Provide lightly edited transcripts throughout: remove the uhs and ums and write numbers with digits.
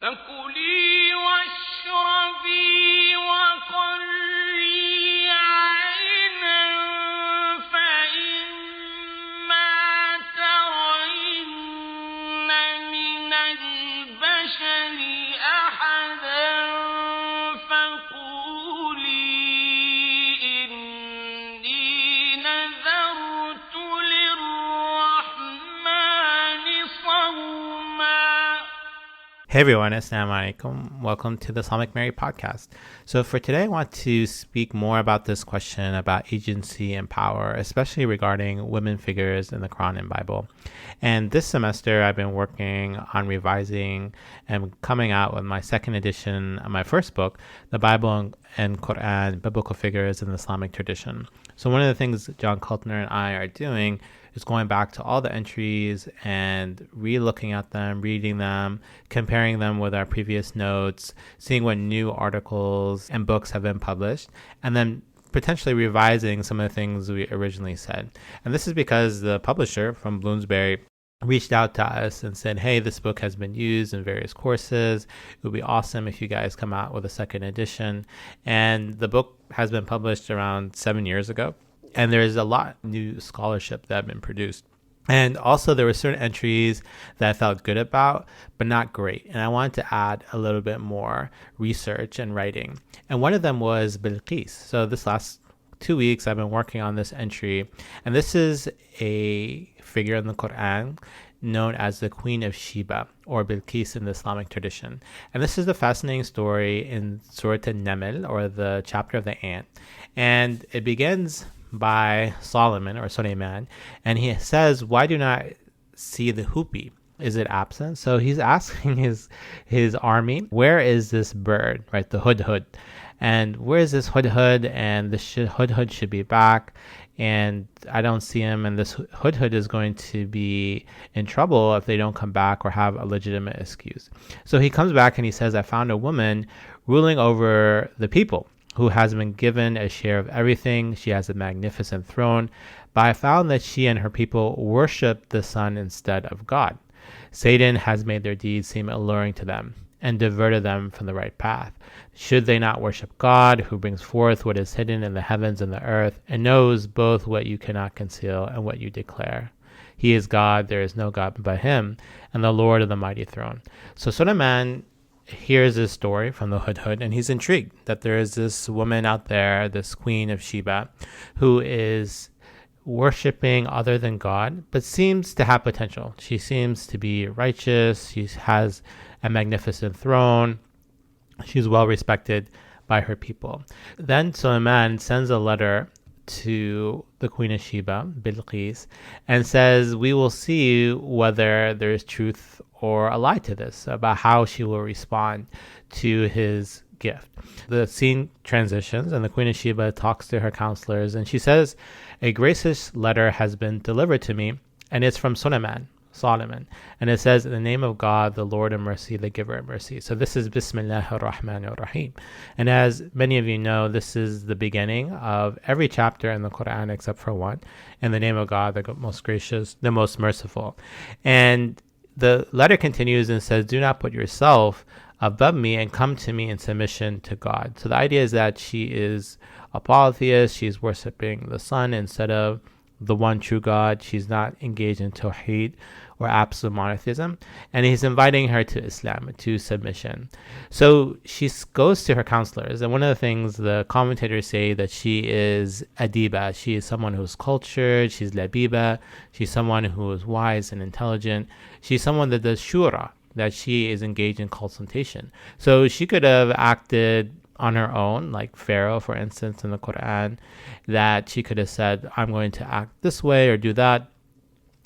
فكلي واشربي وقري عينا فإما ترين من البشر أحدا فقولي إني نذرت للرحمن صوما. Hey everyone, Assalamu alaikum. Welcome to the Islamic Mary podcast. So for today, I want to speak more about this question about agency and power, especially regarding women figures in the Quran and Bible. And this semester, I've been working on revising and coming out with my second edition of my first book, The Bible and Qur'an, Biblical Figures in the Islamic Tradition. So one of the things John Keltner and I are doing is going back to all the entries and re-looking at them, reading them, comparing them with our previous notes, seeing what new articles and books have been published, and then potentially revising some of the things we originally said. And this is because the publisher from Bloomsbury reached out to us and said, hey, this book has been used in various courses. It would be awesome if you guys come out with a second edition. And the book has been published around 7 years ago. And there's a lot of new scholarship that have been produced. And also there were certain entries that I felt good about, but not great. And I wanted to add a little bit more research and writing. And one of them was Bilqis. So this last 2 weeks, I've been working on this entry. And this is a figure in the Quran known as the Queen of Sheeba, or Bilqis in the Islamic tradition. And this is a fascinating story in Surah An-Naml, or the chapter of the ant. And it begins by Sulyaman, or Sulyaman, and he says, why do not see the hoopy? Is it absent? So he's asking his army, where is this bird, right? The hudhud. And where is this hudhud? And the hudhud should be back, and I don't see him, and this hudhud is going to be in trouble if they don't come back or have a legitimate excuse. So he comes back and he says, I found a woman ruling over the people who has been given a share of everything. She has a magnificent throne, but I found that she and her people worship the sun instead of God. Satan has made their deeds seem alluring to them and diverted them from the right path. Should they not worship God, who brings forth what is hidden in the heavens and the earth, and knows both what you cannot conceal and what you declare? He is God, there is no God but him, and the Lord of the mighty throne. So Sulyaman hears this story from the hudhud, and he's intrigued that there is this woman out there, this Queen of Sheeba, who is worshiping other than God, but seems to have potential. She seems to be righteous. She has a magnificent throne. She's well respected by her people. Then Sulyaman sends a letter to the Queen of Sheeba, Bilqis, and says, we will see whether there is truth or a lie to this, about how she will respond to his gift. The scene transitions, and the Queen of Sheeba talks to her counselors, and she says, a gracious letter has been delivered to me, and it's from Sulyaman. And it says, in the name of God, the Lord of mercy, the giver of mercy. So this is Bismillah ar-Rahman ar-Rahim. And as many of you know, this is the beginning of every chapter in the Quran except for one. In the name of God, the most gracious, the most merciful. And the letter continues and says, do not put yourself above me and come to me in submission to God. So the idea is that she is a polytheist. She's worshiping the sun instead of the one true God. She's not engaged in Tawheed or absolute monotheism. And he's inviting her to Islam, to submission. So she goes to her counselors. And one of the things the commentators say that she is adiba. She is someone who's cultured. She's labiba. She's someone who is wise and intelligent. She's someone that does shura, that she is engaged in consultation. So she could have acted on her own, like Pharaoh, for instance, in the Quran, that she could have said, I'm going to act this way or do that.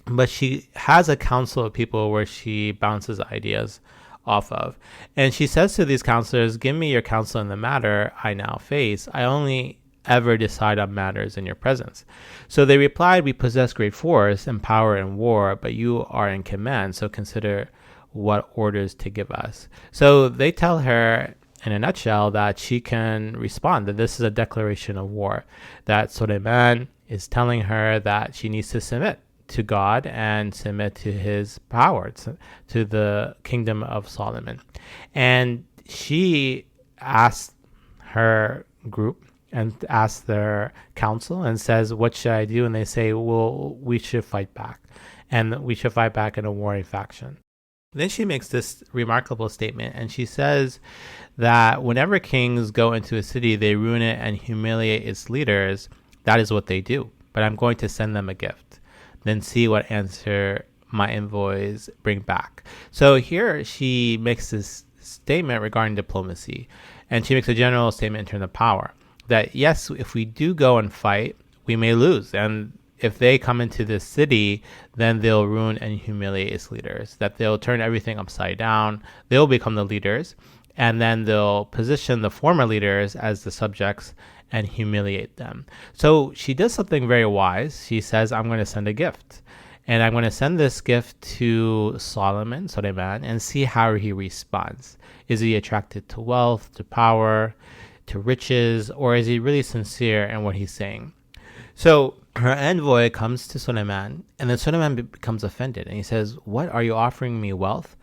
But she has a council of people where she bounces ideas off of. And she says to these counselors, give me your counsel in the matter I now face. I only ever decide on matters in your presence. So they replied, we possess great force and power in war, but you are in command, so consider what orders to give us. So they tell her in a nutshell that she can respond, that this is a declaration of war, that Sulyaman is telling her that she needs to submit to God and submit to his power, to the kingdom of Solomon. And she asked her group and asks their council and says, what should I do? And they say, well, we should fight back. And we should fight back in a warring faction. Then she makes this remarkable statement, and she says that whenever kings go into a city, they ruin it and humiliate its leaders. That is what they do. But I'm going to send them a gift. Then see what answer my envoys bring back. So here she makes this statement regarding diplomacy, and she makes a general statement in terms of power. That yes, if we do go and fight, we may lose. And if they come into this city, then they'll ruin and humiliate its leaders. That they'll turn everything upside down. They'll become the leaders. And then they'll position the former leaders as the subjects and humiliate them. So she does something very wise. She says, I'm going to send a gift. And I'm going to send this gift to Sulyaman, and see how he responds. Is he attracted to wealth, to power, to riches, or is he really sincere in what he's saying? So her envoy comes to Sulyaman, and then Sulyaman becomes offended, and he says, what, are you offering me wealth?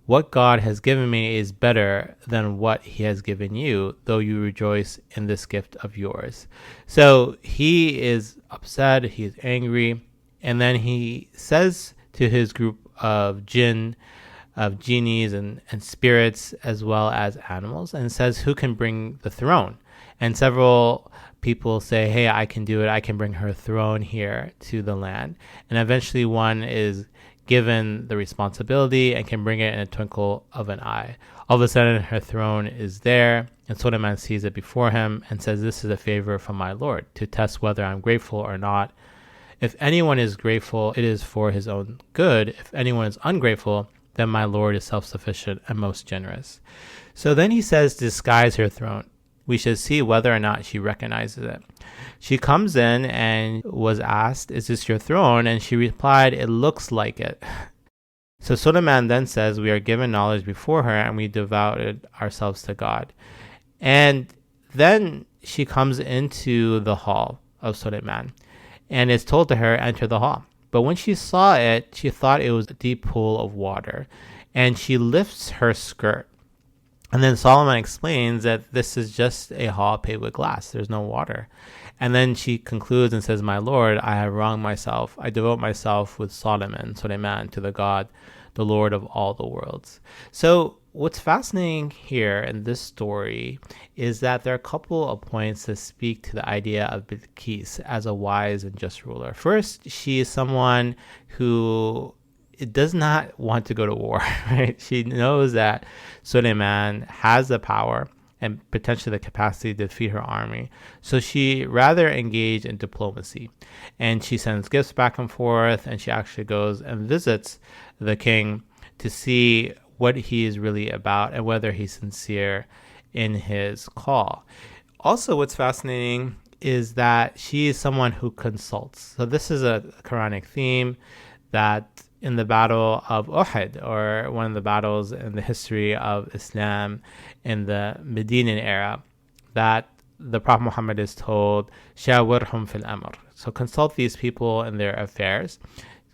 What God has given me is better than what he has given you, though you rejoice in this gift of yours. So he is upset, he is angry, and then he says to his group of jinn, of genies and spirits, as well as animals, and says, who can bring the throne? And several people say, hey, I can do it. I can bring her throne here to the land. And eventually one is given the responsibility and can bring it in a twinkle of an eye. All of a sudden her throne is there, and Sulyaman sees it before him and says, this is a favor from my Lord to test whether I'm grateful or not. If anyone is grateful, it is for his own good. If anyone is ungrateful, then my Lord is self-sufficient and most generous. So then he says, disguise her throne. We should see whether or not she recognizes it. She comes in and was asked, is this your throne? And she replied, it looks like it. So Sulyaman then says, we are given knowledge before her, and we devoted ourselves to God. And then she comes into the hall of Sulyaman, and it's told to her, enter the hall. But when she saw it, she thought it was a deep pool of water, and she lifts her skirt. And then Solomon explains that this is just a hall paved with glass. There's no water. And then she concludes and says, my Lord, I have wronged myself. I devote myself with Sulyaman, to the God, the Lord of all the worlds. So what's fascinating here in this story is that there are a couple of points that speak to the idea of Bilqis as a wise and just ruler. First, she is someone who does not want to go to war, right? She knows that Sulyaman has the power and potentially the capacity to defeat her army. So she rather engaged in diplomacy, and she sends gifts back and forth, and she actually goes and visits the king to see what he is really about and whether he's sincere in his call. Also, what's fascinating is that she is someone who consults. So this is a Quranic theme that in the Battle of Uhud, or one of the battles in the history of Islam in the Medinan era, that the Prophet Muhammad is told, Shawirhum fil amr. So consult these people in their affairs,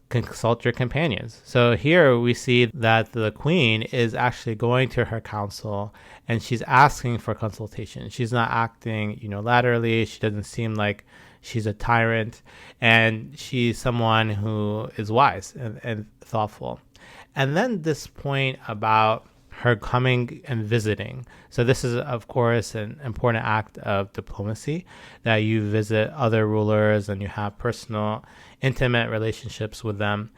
consult your companions. So here we see that the queen is actually going to her council and she's asking for consultation. She's not acting unilaterally. She doesn't seem like she's a tyrant, and she's someone who is wise and thoughtful. And then this point about her coming and visiting. So this is, of course, an important act of diplomacy, that you visit other rulers and you have personal, intimate relationships with them.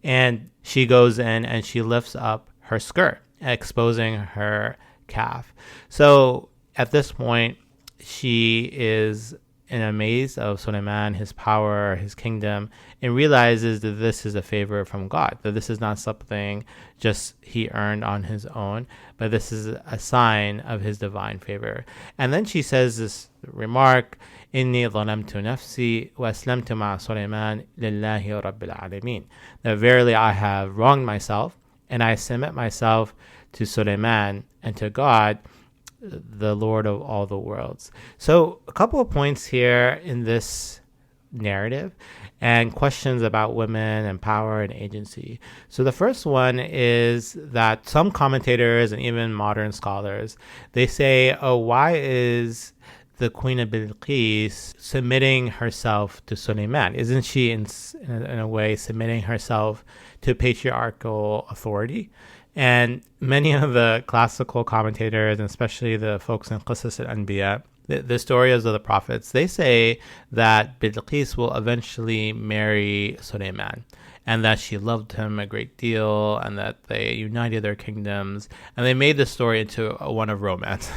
And she goes in and she lifts up her skirt, exposing her calf. So at this point, she is in a maze of Sulyaman, his power, his kingdom, and realizes that this is a favor from God, that this is not something just he earned on his own, but this is a sign of his divine favor. And then she says this remark, Inni zalamtu nafsi wa aslamtu ma'a Sulyaman lillahi rabbil alameen. That verily I have wronged myself, and I submit myself to Sulyaman and to God, the Lord of all the worlds. So a couple of points here in this narrative and questions about women and power and agency. So the first one is that some commentators and even modern scholars, they say, oh, why is the Queen of Bilqis submitting herself to Sulyaman? Isn't she in a way submitting herself to patriarchal authority? And many of the classical commentators, and especially the folks in Qasas al-Anbiya, the stories of the prophets, they say that Bilqis will eventually marry Sulyaman, and that she loved him a great deal, and that they united their kingdoms, and they made this story into one of romance.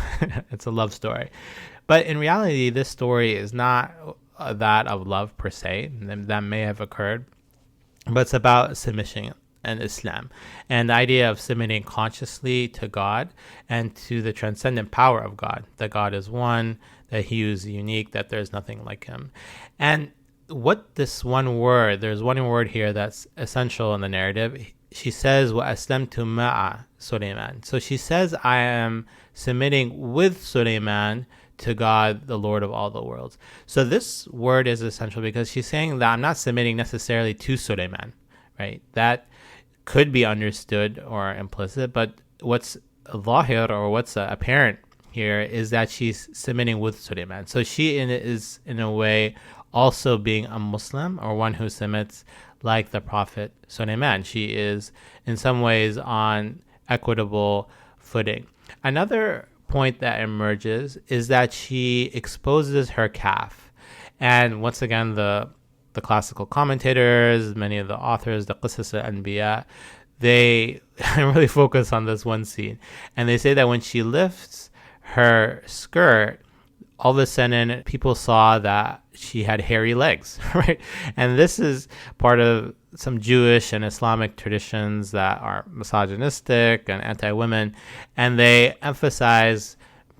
It's a love story. But in reality, this story is not that of love per se. That may have occurred, but it's about submission and Islam, and the idea of submitting consciously to God and to the transcendent power of God, that God is one, that he is unique, that there's nothing like him. And what this one word, there's one word here that's essential in the narrative. She says, وَأَسْلَمْتُ مَعَ Sulyaman. So she says, I am submitting with Sulyaman to God, the Lord of all the worlds. So this word is essential because she's saying that I'm not submitting necessarily to Sulyaman, right? That could be understood or implicit, but what's zahir, or what's apparent here, is that she's submitting with Sulyaman. So she is in a way also being a Muslim, or one who submits like the Prophet Sulyaman. She is in some ways on equitable footing. Another point that emerges is that she exposes her calf. And once again, the classical commentators, many of the authors, the Qasas al-Anbiya, they really focus on this one scene. And they say that when she lifts her skirt, all of a sudden people saw that she had hairy legs, right? And this is part of some Jewish and Islamic traditions that are misogynistic and anti-women, and they emphasize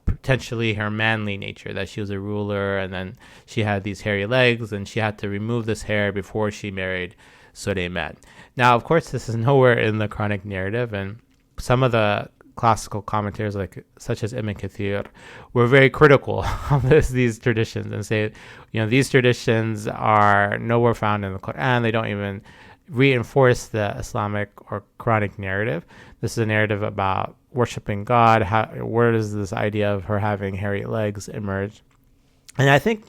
potentially her manly nature, that she was a ruler, and then she had these hairy legs, and she had to remove this hair before she married Sulyaman. Now, of course, this is nowhere in the Quranic narrative, and some of the classical commentators, such as Ibn Kathir, were very critical of these traditions and say, these traditions are nowhere found in the Quran. They don't even reinforce the Islamic or Quranic narrative. This is a narrative about worshiping God. Where does this idea of her having hairy legs emerge? And I think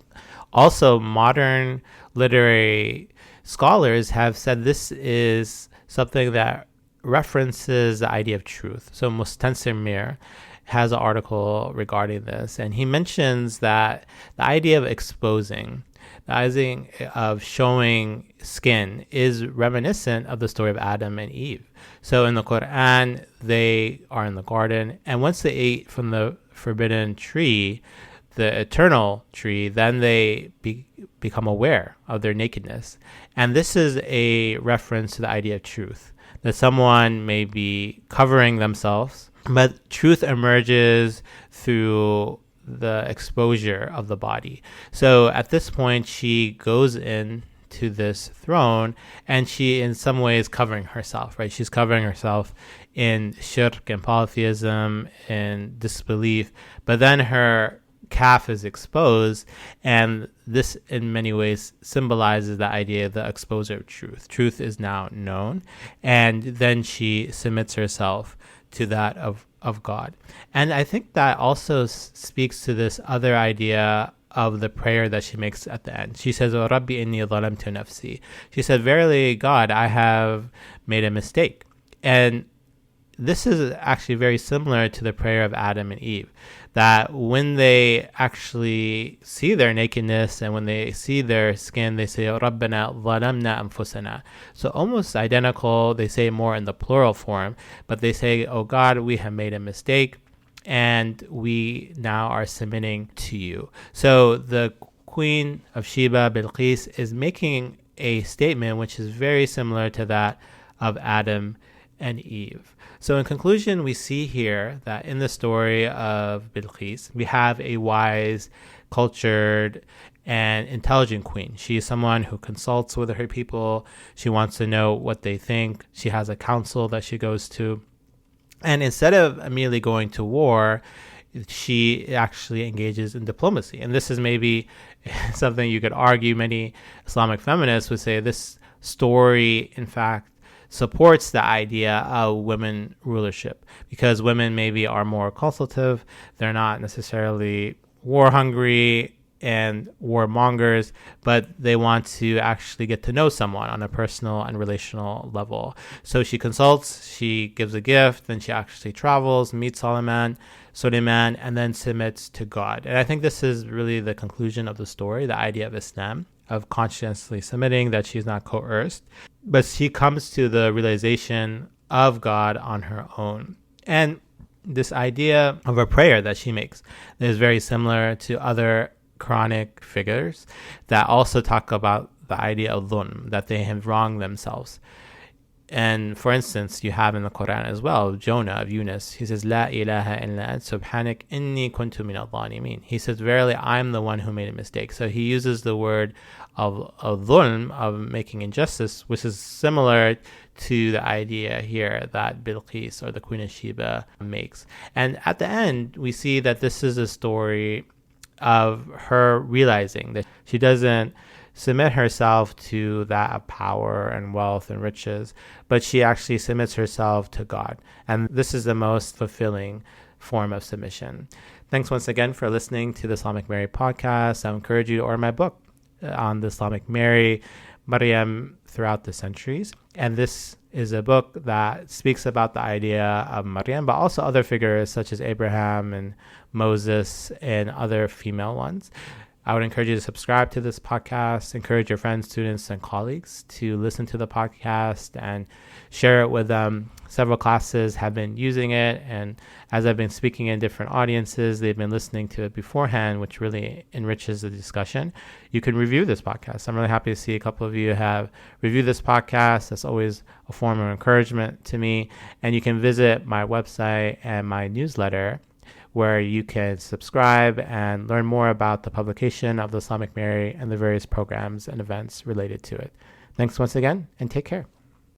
also modern literary scholars have said this is something that references the idea of truth. So Mustansir Mir has an article regarding this, and he mentions that the idea of exposing, the idea of showing skin, is reminiscent of the story of Adam and Eve. So in the Quran, they are in the garden, and once they ate from the forbidden tree, the eternal tree, then they become aware of their nakedness. And this is a reference to the idea of truth, that someone may be covering themselves, but truth emerges through the exposure of the body. So at this point, she goes in to this throne, and she in some ways covering herself, right? She's covering herself in shirk and polytheism and disbelief, but then her calf is exposed, and this in many ways symbolizes the idea of the exposure of truth. Truth is now known, and then she submits herself to that of God. And I think that also speaks to this other idea of the prayer that she makes at the end. She says, "O Rabbi inni zalamtu nafsi." She said, "Verily, God, I have made a mistake." And this is actually very similar to the prayer of Adam and Eve, that when they actually see their nakedness and when they see their skin, they say, "Rabbana zalamna anfusana." So almost identical. They say more in the plural form, but they say, "Oh God, we have made a mistake, and we now are submitting to you." So the Queen of Sheeba, Bilqis, is making a statement which is very similar to that of Adam and Eve. So in conclusion, we see here that in the story of Bilqis, we have a wise, cultured, and intelligent queen. She is someone who consults with her people. She wants to know what they think. She has a council that she goes to. And instead of immediately going to war, she actually engages in diplomacy. And this is maybe something you could argue many Islamic feminists would say this story, in fact, supports the idea of women rulership, because women maybe are more consultative. They're not necessarily war hungry and warmongers, but they want to actually get to know someone on a personal and relational level. So she consults, she gives a gift, then she actually travels, meets Sulyaman, and then submits to God. And I think this is really the conclusion of the story, the idea of Islam, of consciously submitting, that she's not coerced, but she comes to the realization of God on her own. And this idea of a prayer that she makes is very similar to other Quranic figures that also talk about the idea of dhulm, that they have wronged themselves. And for instance, you have in the Quran as well, Jonah of Yunus, he says, La ilaha illa ant subhanak inni kuntu min al-zalimin. He says, verily, I'm the one who made a mistake. So he uses the word of dhulm, of making injustice, which is similar to the idea here that Bilqis, or the Queen of Sheeba, makes. And at the end, we see that this is a story of her realizing that she doesn't submit herself to that of power and wealth and riches, but she actually submits herself to God. And this is the most fulfilling form of submission. Thanks once again for listening to the Islamic Mary podcast. I encourage you to order my book on the Islamic Mary, Maryam, throughout the centuries. And this is a book that speaks about the idea of Maryam, but also other figures such as Abraham and Moses and other female ones. I would encourage you to subscribe to this podcast, encourage your friends, students, and colleagues to listen to the podcast and share it with them. Several classes have been using it, and as I've been speaking in different audiences, they've been listening to it beforehand, which really enriches the discussion. You can review this podcast. I'm really happy to see a couple of you have reviewed this podcast. That's always a form of encouragement to me. And you can visit my website and my newsletter, where you can subscribe and learn more about the publication of the Islamic Mary and the various programs and events related to it. Thanks once again, and take care.